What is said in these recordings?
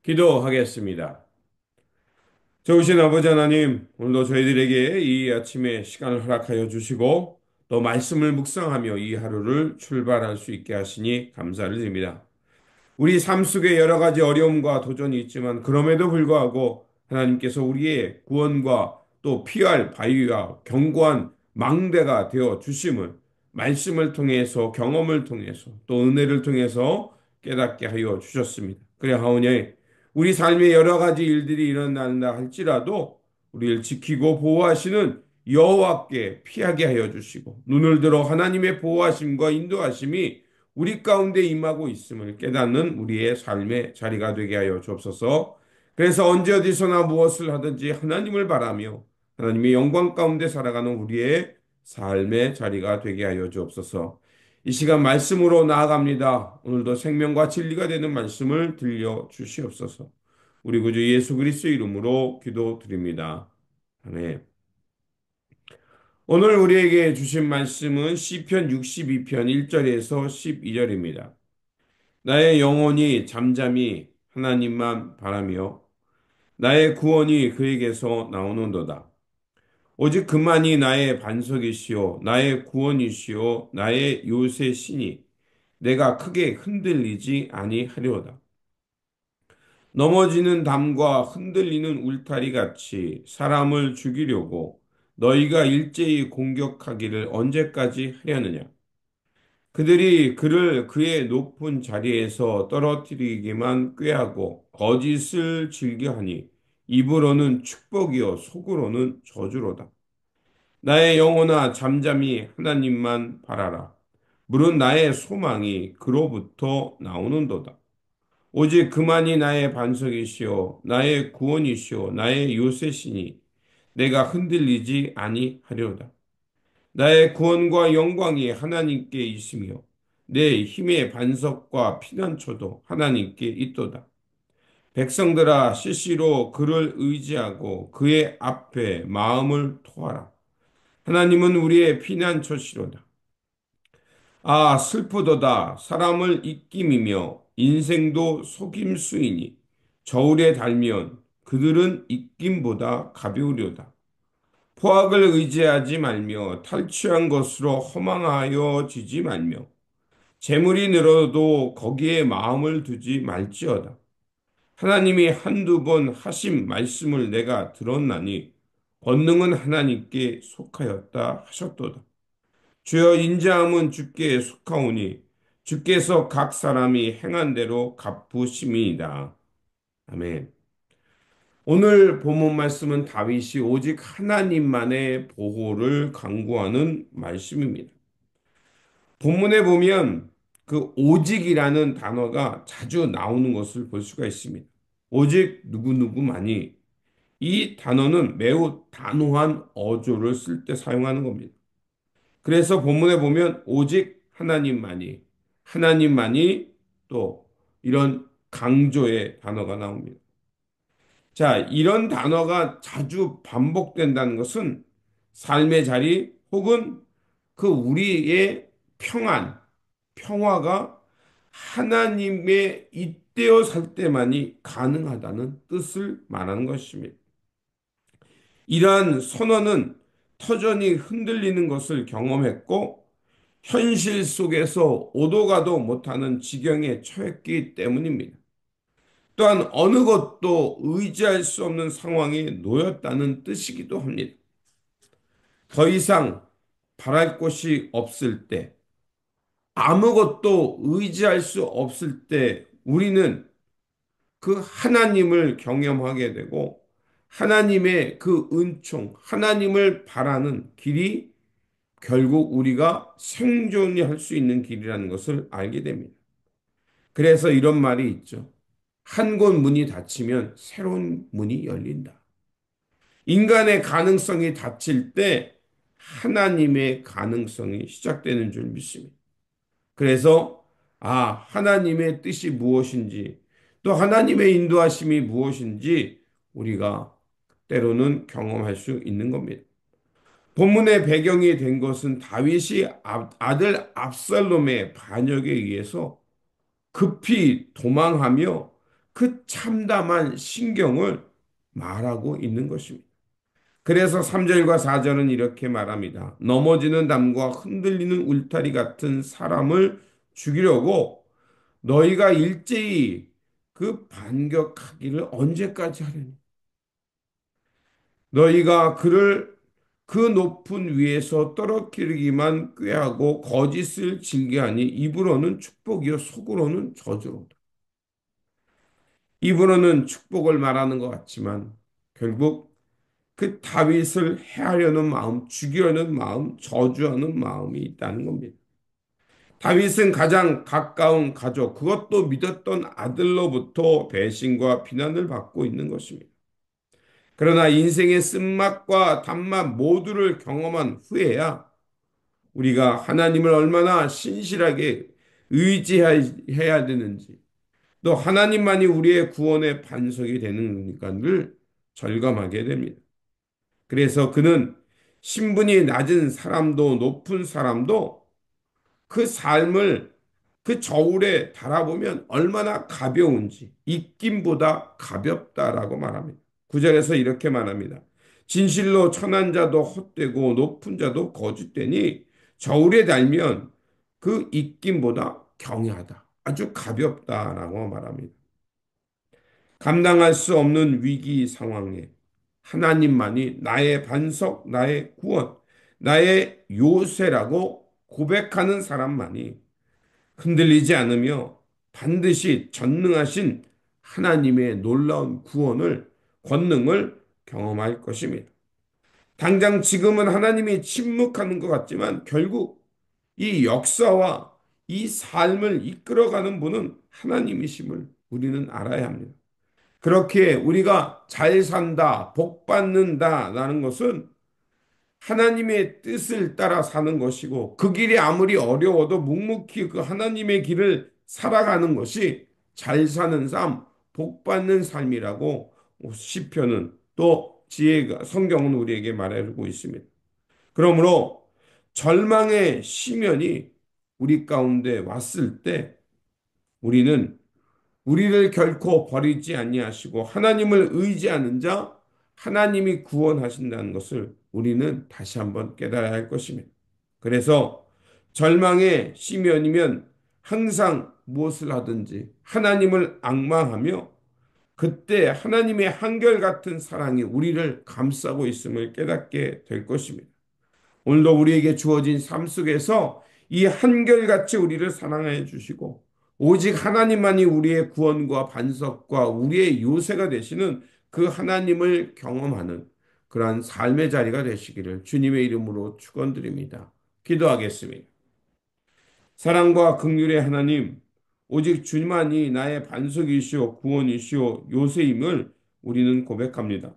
기도하겠습니다. 좋으신 아버지 하나님, 오늘도 저희들에게 이 아침에 시간을 허락하여 주시고 또 말씀을 묵상하며 이 하루를 출발할 수 있게 하시니 감사를 드립니다. 우리 삶 속에 여러 가지 어려움과 도전이 있지만 그럼에도 불구하고 하나님께서 우리의 구원과 또 피할 바위와 견고한 망대가 되어 주심을 말씀을 통해서 경험을 통해서 또 은혜를 통해서 깨닫게 하여 주셨습니다. 그래 하오니 우리 삶에 여러 가지 일들이 일어난다 할지라도 우리를 지키고 보호하시는 여호와께 피하게 하여 주시고 눈을 들어 하나님의 보호하심과 인도하심이 우리 가운데 임하고 있음을 깨닫는 우리의 삶의 자리가 되게 하여 주옵소서. 그래서 언제 어디서나 무엇을 하든지 하나님을 바라며 하나님의 영광 가운데 살아가는 우리의 삶의 자리가 되게 하여 주옵소서. 이 시간 말씀으로 나아갑니다. 오늘도 생명과 진리가 되는 말씀을 들려 주시옵소서. 우리 구주 예수 그리스도 이름으로 기도드립니다. 아멘. 오늘 우리에게 주신 말씀은 시편 62편 1절에서 12절입니다. 나의 영혼이 잠잠히 하나님만 바라며 나의 구원이 그에게서 나오는도다. 오직 그만이 나의 반석이시요 나의 구원이시요 나의 요새시니 내가 크게 흔들리지 아니하리로다. 넘어지는 담과 흔들리는 울타리 같이 사람을 죽이려고 너희가 일제히 공격하기를 언제까지 하려느냐? 그들이 그를 그의 높은 자리에서 떨어뜨리기만 꾀하고 거짓을 즐겨하니 입으로는 축복이요 속으로는 저주로다. 나의 영혼아 잠잠히 하나님만 바라라. 물은 나의 소망이 그로부터 나오는도다. 오직 그만이 나의 반석이시요 나의 구원이시요 나의 요새시니 내가 흔들리지 아니하려다. 나의 구원과 영광이 하나님께 있으며 내 힘의 반석과 피난처도 하나님께 있도다. 백성들아 실시로 그를 의지하고 그의 앞에 마음을 토하라. 하나님은 우리의 피난처시로다. 아 슬프도다 사람을 입김이며 인생도 속임수이니 저울에 달면 그들은 입김보다 가벼우려다. 포악을 의지하지 말며 탈취한 것으로 허망하여 지지 말며 재물이 늘어도 거기에 마음을 두지 말지어다. 하나님이 한두 번 하신 말씀을 내가 들었나니 권능은 하나님께 속하였다 하셨도다. 주여 인자함은 주께 속하오니 주께서 각 사람이 행한 대로 갚으심이니이다. 아멘. 오늘 본문 말씀은 다윗이 오직 하나님만의 보호를 강구하는 말씀입니다. 본문에 보면 그 오직이라는 단어가 자주 나오는 것을 볼 수가 있습니다. 오직 누구누구만이 이 단어는 매우 단호한 어조를 쓸 때 사용하는 겁니다. 그래서 본문에 보면 오직 하나님만이 또 이런 강조의 단어가 나옵니다. 자, 이런 단어가 자주 반복된다는 것은 삶의 자리 혹은 그 우리의 평화가 하나님의 잇대어 살 때만이 가능하다는 뜻을 말하는 것입니다. 이러한 선언은 터전이 흔들리는 것을 경험했고 현실 속에서 오도 가도 못하는 지경에 처했기 때문입니다. 또한 어느 것도 의지할 수 없는 상황에 놓였다는 뜻이기도 합니다. 더 이상 바랄 곳이 없을 때, 아무것도 의지할 수 없을 때 우리는 그 하나님을 경험하게 되고 하나님의 그 은총, 하나님을 바라는 길이 결국 우리가 생존이 할 수 있는 길이라는 것을 알게 됩니다. 그래서 이런 말이 있죠. 한 곳 문이 닫히면 새로운 문이 열린다. 인간의 가능성이 닫힐 때 하나님의 가능성이 시작되는 줄 믿습니다. 그래서 하나님의 뜻이 무엇인지 또 하나님의 인도하심이 무엇인지 우리가 때로는 경험할 수 있는 겁니다. 본문의 배경이 된 것은 다윗이 아들 압살롬의 반역에 의해서 급히 도망하며 그 참담한 신경을 말하고 있는 것입니다. 그래서 3절과 4절은 이렇게 말합니다. 넘어지는 담과 흔들리는 울타리 같은 사람을 죽이려고 너희가 일제히 그 반격하기를 언제까지 하려니? 너희가 그를 그 높은 위에서 떨어뜨리기만 꾀하고 거짓을 즐겨하니 입으로는 축복이요 속으로는 저주로다. 입으로는 축복을 말하는 것 같지만 결국 그 다윗을 해하려는 마음, 죽이려는 마음, 저주하는 마음이 있다는 겁니다. 다윗은 가장 가까운 가족, 그것도 믿었던 아들로부터 배신과 비난을 받고 있는 것입니다. 그러나 인생의 쓴맛과 단맛 모두를 경험한 후에야 우리가 하나님을 얼마나 신실하게 의지해야 되는지, 또 하나님만이 우리의 구원의 반석이 되는가를 절감하게 됩니다. 그래서 그는 신분이 낮은 사람도 높은 사람도 그 삶을 그 저울에 달아보면 얼마나 가벼운지 입김보다 가볍다라고 말합니다. 구절에서 이렇게 말합니다. 진실로 천한 자도 헛되고 높은 자도 거짓되니 저울에 달면 그 입김보다 경외하다. 아주 가볍다라고 말합니다. 감당할 수 없는 위기 상황에 하나님만이 나의 반석, 나의 구원, 나의 요새라고 고백하는 사람만이 흔들리지 않으며 반드시 전능하신 하나님의 놀라운 구원을, 권능을 경험할 것입니다. 당장 지금은 하나님이 침묵하는 것 같지만 결국 이 역사와 이 삶을 이끌어가는 분은 하나님이심을 우리는 알아야 합니다. 그렇게 우리가 잘 산다, 복 받는다라는 것은 하나님의 뜻을 따라 사는 것이고 그 길이 아무리 어려워도 묵묵히 그 하나님의 길을 살아가는 것이 잘 사는 삶, 복 받는 삶이라고 시편은 또 지혜가 성경은 우리에게 말해주고 있습니다. 그러므로 절망의 시면이 우리 가운데 왔을 때 우리는 우리를 결코 버리지 아니하시고 하나님을 의지하는 자 하나님이 구원하신다는 것을 우리는 다시 한번 깨달아야 할 것입니다. 그래서 절망의 시면이면 항상 무엇을 하든지 하나님을 앙망하며 그때 하나님의 한결같은 사랑이 우리를 감싸고 있음을 깨닫게 될 것입니다. 오늘도 우리에게 주어진 삶 속에서 이 한결같이 우리를 사랑해 주시고 오직 하나님만이 우리의 구원과 반석과 우리의 요새가 되시는 그 하나님을 경험하는 그러한 삶의 자리가 되시기를 주님의 이름으로 축원드립니다. 기도하겠습니다. 사랑과 긍휼의 하나님, 오직 주님만이 나의 반석이시오 구원이시오 요새임을 우리는 고백합니다.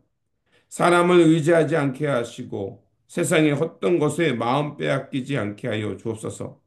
사람을 의지하지 않게 하시고 세상의 헛된 것에 마음 빼앗기지 않게 하여 주옵소서.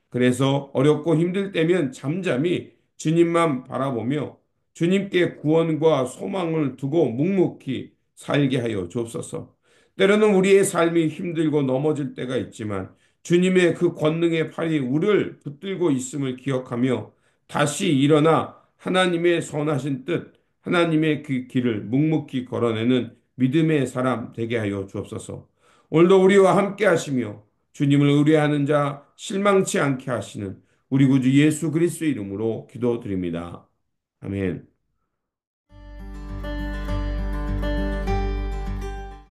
그래서 어렵고 힘들 때면 잠잠히 주님만 바라보며 주님께 구원과 소망을 두고 묵묵히 살게 하여 주옵소서. 때로는 우리의 삶이 힘들고 넘어질 때가 있지만 주님의 그 권능의 팔이 우리를 붙들고 있음을 기억하며 다시 일어나 하나님의 선하신 뜻, 하나님의 그 길을 묵묵히 걸어내는 믿음의 사람 되게 하여 주옵소서. 오늘도 우리와 함께 하시며 주님을 의뢰하는 자 실망치 않게 하시는 우리 구주 예수 그리스도의 이름으로 기도드립니다. 아멘.